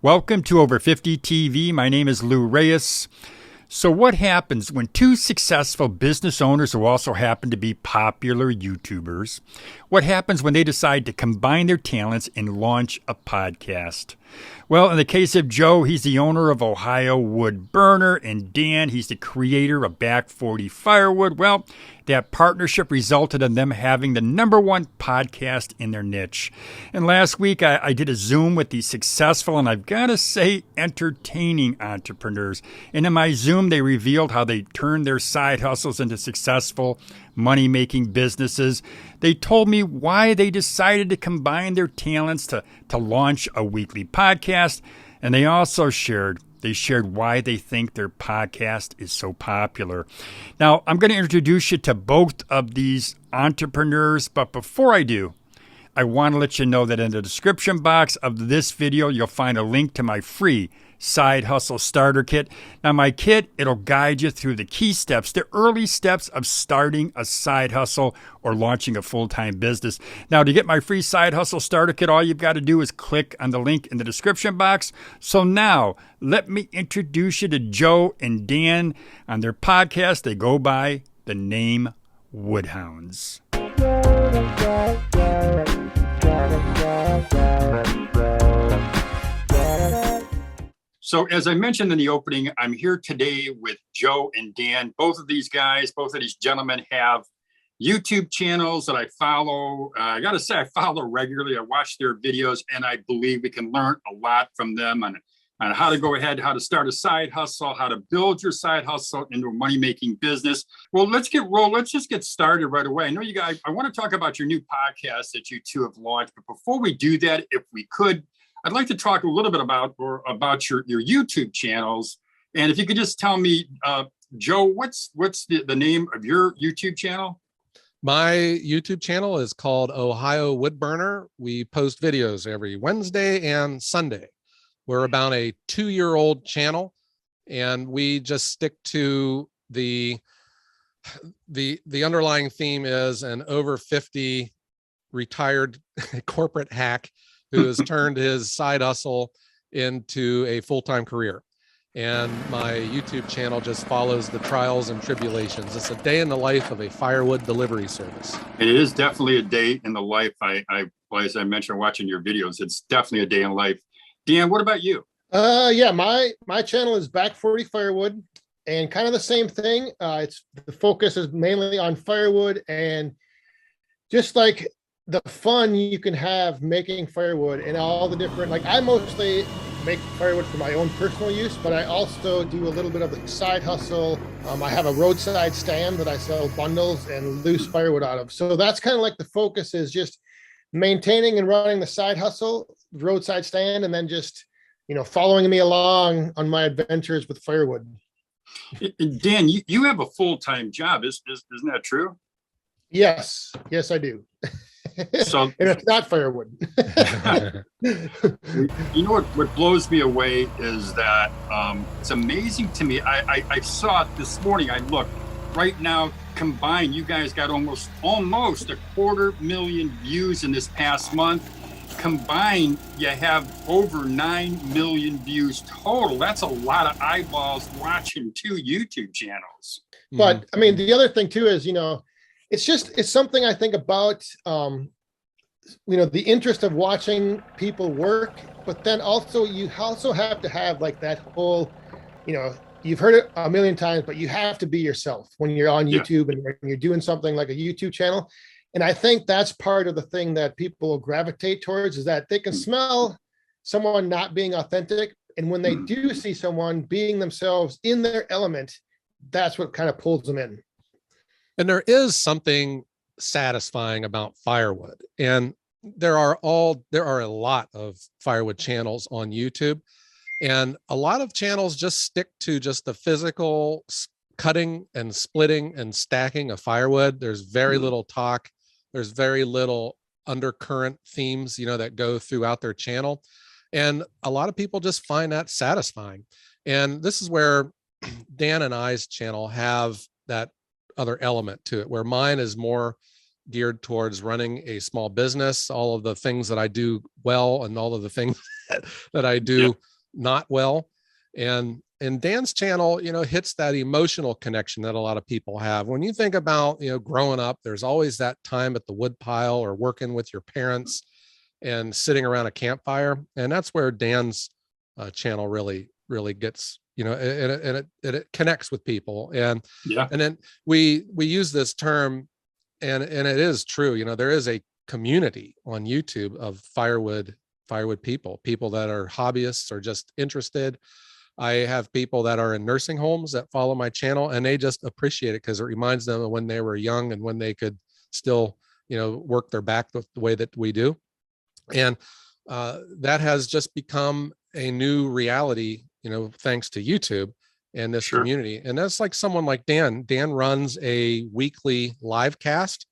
Welcome to Over 50 TV. My name is Lou Reyes. So what happens when two successful business owners who also happen to be popular YouTubers, what happens when they decide to combine their talents and launch a podcast? Well, in the case of Joe, he's the owner of Ohio Wood Burner, and Dan, he's the creator of Back 40 Firewood. Well, that partnership resulted in them having the #1 podcast in their niche. And last week, I did a Zoom with these successful and I've got to say entertaining entrepreneurs. And in my Zoom, they revealed how they turned their side hustles into successful money-making businesses. They told me why they decided to combine their talents to launch a weekly podcast. And they also shared why they think their podcast is so popular. Now, I'm going to introduce you to both of these entrepreneurs, but before I do, I want to let you know that in the description box of this video, you'll find a link to my free Side Hustle Starter Kit. Now, my kit, it'll guide you through the key steps, the early steps of starting a side hustle or launching a full-time business. Now, to get my free Side Hustle Starter Kit, all you've got to do is click on the link in the description box. So now, let me introduce you to Joe and Dan. On their podcast, they go by the name Woodhounds. So as I mentioned in the opening, I'm here today with Joe and Dan. Both of these gentlemen have YouTube channels that I follow. I got to say, I follow regularly. I watch their videos, and I believe we can learn a lot from them on how to go ahead, how to start a side hustle, how to build your side hustle into a money-making business. Well, let's just get started right away. I know you guys, I want to talk about your new podcast that you two have launched. But before we do that, if we could, I'd like to talk a little bit about your YouTube channels. And if you could just tell me, Joe, what's the name of your YouTube channel? My YouTube channel is called Ohio Wood Burner. We post videos every Wednesday and Sunday. We're about a 2-year-old channel, and we just stick to the underlying theme is an over 50 retired corporate hack who has turned his side hustle into a full-time career. And my YouTube channel just follows the trials and tribulations. It's a day in the life of a firewood delivery service. It is definitely a day in the life. As I mentioned, watching your videos, it's definitely a day in life. Dan, what about you? Yeah, my channel is Back 40 Firewood, and kind of the same thing. It's the focus is mainly on firewood and just like the fun you can have making firewood and all the different, like I mostly make firewood for my own personal use, but I also do a little bit of the side hustle. I have a roadside stand that I sell bundles and loose firewood out of. So that's kind of like the focus is just maintaining and running the side hustle, roadside stand, and then just, following me along on my adventures with firewood. Dan, you have a full-time job. Isn't that true? Yes, I do. So, and it's not firewood. You know what blows me away is that it's amazing to me. I saw it this morning. I looked right now. Combined, you guys got almost 250,000 views in this past month. Combined, you have over 9 million views total. That's a lot of eyeballs watching 2 YouTube channels. But I mean, the other thing too is, it's something I think about, the interest of watching people work, but then also you also have to have like that whole, you've heard it a million times, but you have to be yourself when you're on YouTube and when you're doing something like a YouTube channel. And I think that's part of the thing that people will gravitate towards is that they can smell someone not being authentic. And when they do see someone being themselves in their element, that's what kind of pulls them in. And there is something satisfying about firewood. And there are a lot of firewood channels on YouTube. And a lot of channels just stick to just the physical cutting and splitting and stacking of firewood. There's very little talk. There's very little undercurrent themes, that go throughout their channel. And a lot of people just find that satisfying. And this is where Dan and I's channel have that other element to it, where mine is more geared towards running a small business, all of the things that I do well and all of the things that I do not well. And Dan's channel, hits that emotional connection that a lot of people have. When you think about, growing up, there's always that time at the wood pile or working with your parents and sitting around a campfire. And that's where Dan's channel really gets, and it connects with people. And then we use this term, and it is true. There is a community on YouTube of firewood people that are hobbyists or just interested. I have people that are in nursing homes that follow my channel, and they just appreciate it because it reminds them of when they were young and when they could still, work their back the way that we do. And that has just become a new reality, thanks to YouTube and this community. And that's like someone like Dan. Dan runs a weekly live cast,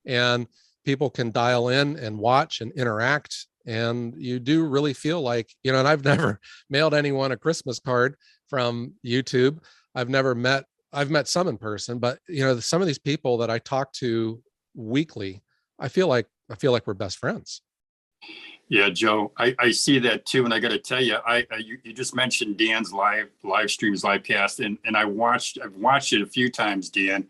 and people can dial in and watch and interact. And you do really feel like, and I've never mailed anyone a Christmas card from YouTube. I've met some in person, but some of these people that I talk to weekly, I feel like we're best friends. Yeah, Joe, I see that too. And I got to tell you, you just mentioned Dan's live streams, live cast, and I've watched it a few times, Dan.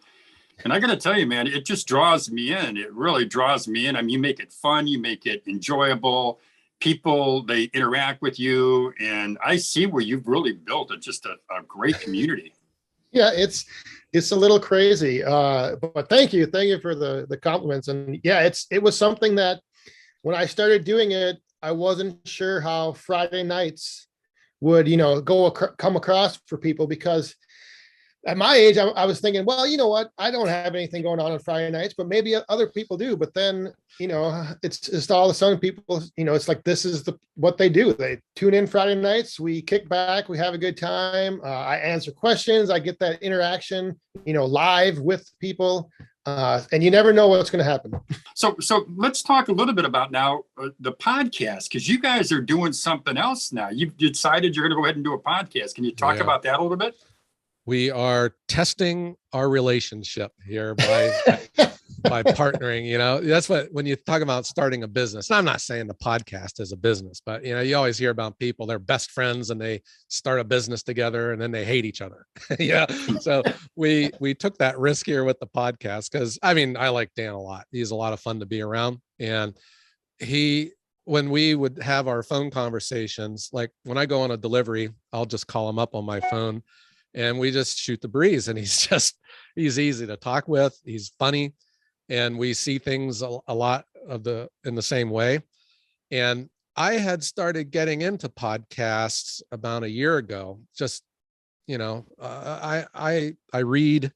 And I got to tell you, man, it just draws me in. It really draws me in. I mean, you make it fun, you make it enjoyable. People, they interact with you, and I see where you've really built just a great community. Yeah, it's a little crazy, but thank you for the compliments. And yeah, it was something that when I started doing it, I wasn't sure how Friday nights would, come across for people, because at my age, I was thinking, well, you know what? I don't have anything going on Friday nights, but maybe other people do. But then, it's just all of a sudden people, it's like, this is what they do. They tune in Friday nights. We kick back. We have a good time. I answer questions. I get that interaction, live with people. And you never know what's going to happen. So let's talk a little bit about now the podcast, because you guys are doing something else now. You've decided you're going to go ahead and do a podcast. Can you talk about that a little bit? We are testing our relationship here by partnering. That's when you talk about starting a business. And I'm not saying the podcast is a business, but you always hear about people, they're best friends and they start a business together and then they hate each other. So we took that risk here with the podcast because I like Dan a lot. He's a lot of fun to be around. And when we would have our phone conversations, like when I go on a delivery, I'll just call him up on my phone and we just shoot the breeze. And he's easy to talk with. He's funny. And we see things a lot in the same way. And I had started getting into podcasts about a year ago. Just, I read,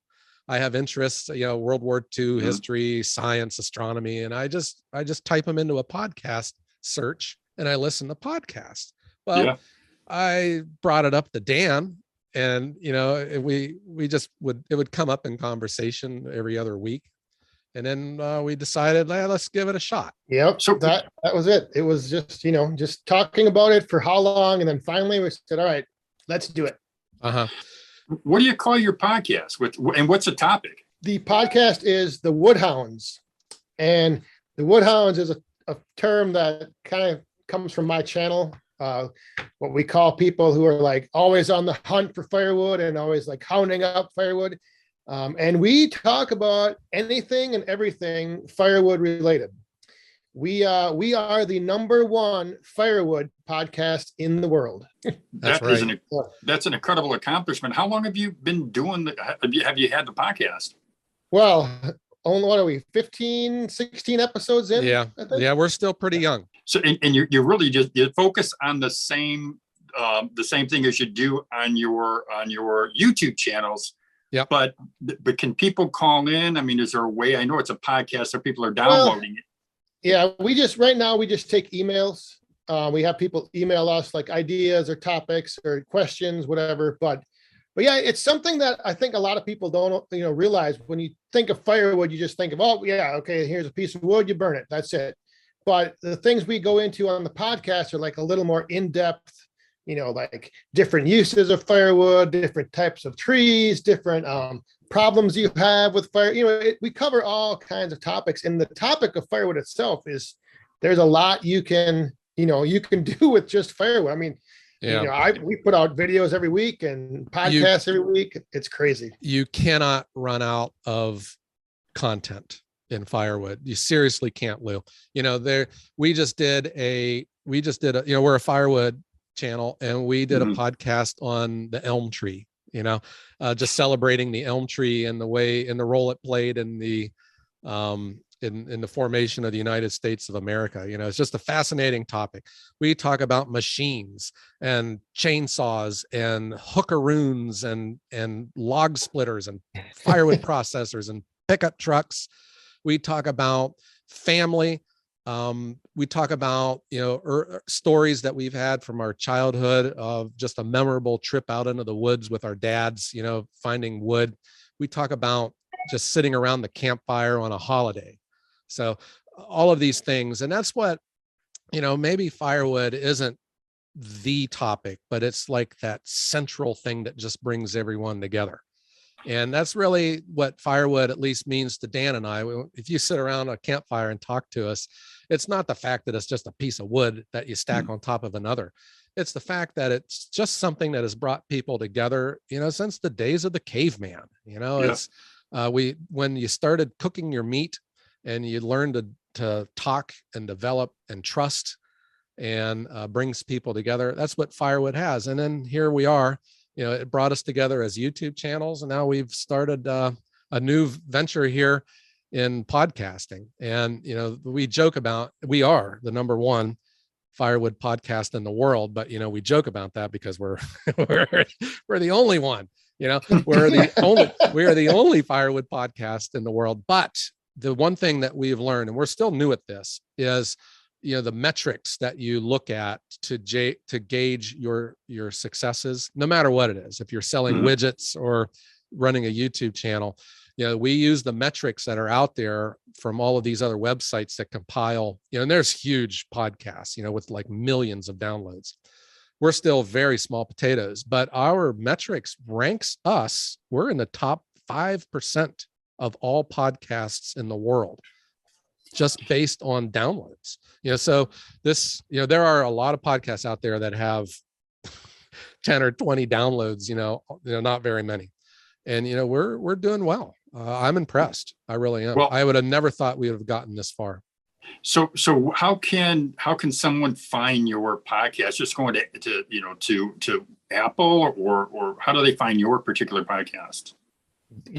I have interests, World War II history, science, astronomy. And I just type them into a podcast search and I listen to podcasts. Well, I brought it up to Dan. And, it would come up in conversation every other week. And then we decided, let's give it a shot. Yep. So that was it. It was just, just talking about it for how long. And then finally we said, all right, let's do it. What do you call your podcast? And what's the topic? The podcast is the Wood Hounds. And the Wood Hounds is a term that kind of comes from my channel. What we call people who are like always on the hunt for firewood and always like hounding up firewood. And we talk about anything and everything firewood related. We are the #1 firewood podcast in the world. That's right. That's an incredible accomplishment. How long have you been doing have you had the podcast? Well, only what are we, 15, 16 episodes in? Yeah. Yeah, we're still pretty young. So and you really you focus on the same thing as you do on your YouTube channels. Yeah. But can people call in? I mean, is there a way? I know it's a podcast, so people are downloading it. Yeah, right now we just take emails. We have people email us like ideas or topics or questions, whatever. But yeah, it's something that I think a lot of people don't realize. When you think of firewood, you just think of, oh yeah, okay, here's a piece of wood, you burn it, that's it. But the things we go into on the podcast are like a little more in-depth, like different uses of firewood, different types of trees, different problems you have with fire. We cover all kinds of topics. And the topic of firewood itself there's a lot you can you can do with just firewood. I mean, Yeah. we put out videos every week and podcasts every week. It's crazy. You cannot run out of content in firewood. You seriously can't, Lou. We just did a, we're a firewood channel, and we did a podcast on the elm tree, just celebrating the elm tree and the role it played in the, in the formation of the United States of America. It's just a fascinating topic. We talk about machines and chainsaws and hookaroons and log splitters and firewood processors and pickup trucks. We talk about family. We talk about, stories that we've had from our childhood of just a memorable trip out into the woods with our dads, finding wood. We talk about just sitting around the campfire on a holiday. So all of these things, and that's what, maybe firewood isn't the topic, but it's like that central thing that just brings everyone together. And that's really what firewood at least means to Dan and I. If you sit around a campfire and talk to us, it's not the fact that it's just a piece of wood that you stack on top of another. It's the fact that it's just something that has brought people together, since the days of the caveman. It's when you started cooking your meat and you learned to talk and develop and trust and brings people together. That's what firewood has. And then here we are. It brought us together as YouTube channels, and now we've started a new venture here in podcasting. And, we joke about, we are the #1 firewood podcast in the world, but, we joke about that because we're the only one, we're the only firewood podcast in the world. But the one thing that we've learned, and we're still new at this, is the metrics that you look at to gauge your successes, no matter what it is. If you're selling widgets or running a YouTube channel, we use the metrics that are out there from all of these other websites that compile, and there's huge podcasts, with like millions of downloads. We're still very small potatoes, but our metrics ranks us. We're in the top 5% of all podcasts in the world, just based on downloads. So this, there are a lot of podcasts out there that have 10 or 20 downloads, not very many. And, we're doing well. I'm impressed. I really am. Well, I would have never thought we would have gotten this far. So how can someone find your podcast? Just going to Apple, or how do they find your particular podcast?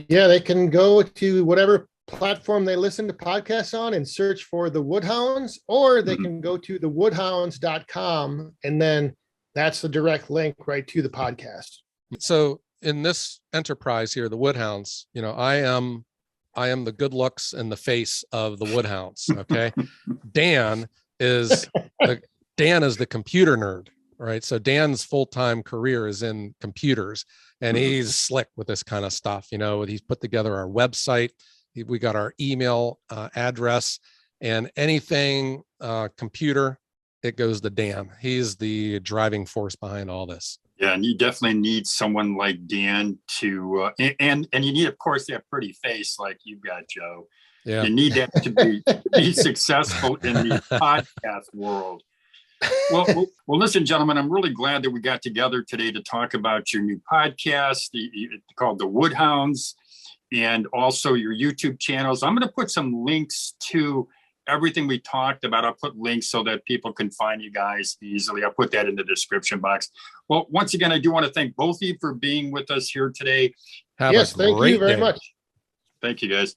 Yeah, they can go to whatever platform they listen to podcasts on and search for the Woodhounds, or they can go to the woodhounds.com, and then that's the direct link right to the podcast. So in this enterprise here, the Woodhounds, I am the good looks and the face of the Woodhounds. Okay. Dan is the computer nerd, right? So Dan's full-time career is in computers, and he's slick with this kind of stuff. He's put together our website. We got our email address, and anything computer, it goes to Dan. He's the driving force behind all this. Yeah, and you definitely need someone like Dan to, and you need, of course, that pretty face like you've got, Joe. Yeah. You need that to be successful in the podcast world. Well, listen, gentlemen, I'm really glad that we got together today to talk about your new podcast called the Woodhounds, and also your YouTube channels. I'm going to put some links to everything we talked about. I'll put links so that people can find you guys easily. I'll put that in the description box. Well, once again, I do want to thank both of you for being with us here today. Yes, thank you very much. Thank you, guys.